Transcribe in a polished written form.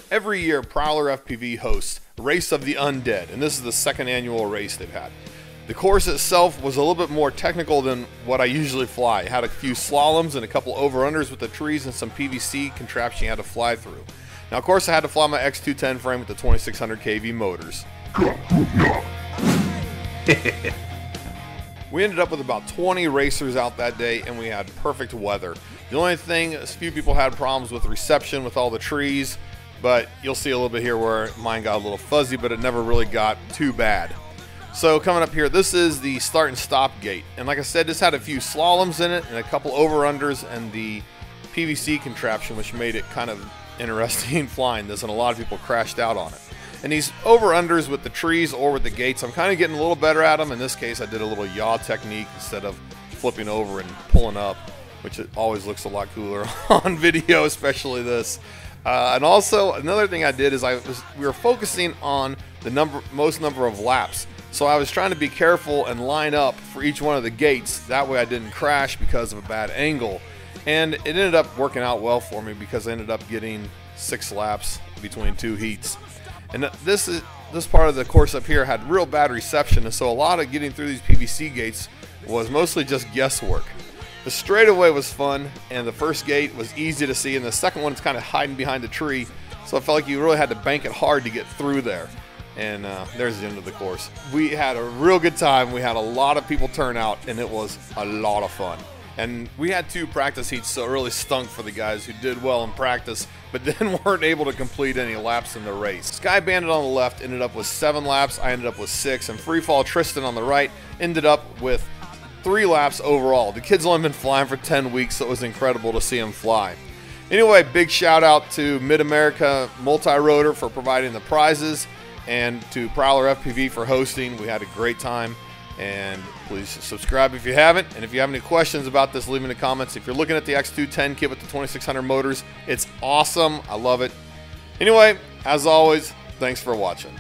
Every year, ProwlerFPV hosts Race of the Undead, and this is the second annual race they've had. The course itself was a little bit more technical than what I usually fly. It had a few slaloms and a couple over-unders with the trees and some PVC contraption you had to fly through. Now, of course, I had to fly my x210 frame with the 2600 kV motors. We ended up with about 20 racers out that day, and we had perfect weather. The only thing, a few people had problems with reception with all the trees, but you'll see a little bit here where mine got a little fuzzy, but it never really got too bad. So coming up here, this is the start and stop gate. And like I said, this had a few slaloms in it and a couple over-unders and the PVC contraption, which made it kind of interesting flying this, and a lot of people crashed out on it. And these over-unders with the trees or with the gates, I'm kind of getting a little better at them. In this case, I did a little yaw technique instead of flipping over and pulling up, which it always looks a lot cooler on video, especially this. And also, another thing I did is we were focusing on the most number of laps. So I was trying to be careful and line up for each one of the gates. That way I didn't crash because of a bad angle. And it ended up working out well for me because I ended up getting 6 laps between 2 heats. And this part of the course up here had real bad reception, and so a lot of getting through these PVC gates was mostly just guesswork. The straightaway was fun, and the first gate was easy to see, and the second one is kind of hiding behind a tree, so I felt like you really had to bank it hard to get through there. And there's the end of the course. We had a real good time. We had a lot of people turn out, and it was a lot of fun. And we had 2 practice heats, so it really stunk for the guys who did well in practice, but then weren't able to complete any laps in the race. SkyBandit on the left ended up with 7 laps. I ended up with 6, and Freefall Tristan on the right ended up with 3 laps overall. The kid's only been flying for 10 weeks, so it was incredible to see him fly. Anyway, big shout out to Mid-America Multi-Rotor for providing the prizes, and to ProwlerFPV for hosting. We had a great time, and please subscribe if you haven't. And if you have any questions about this, leave them in the comments. If you're looking at the x210 kit with the 2600 motors, it's awesome. I love it. Anyway, as always, thanks for watching.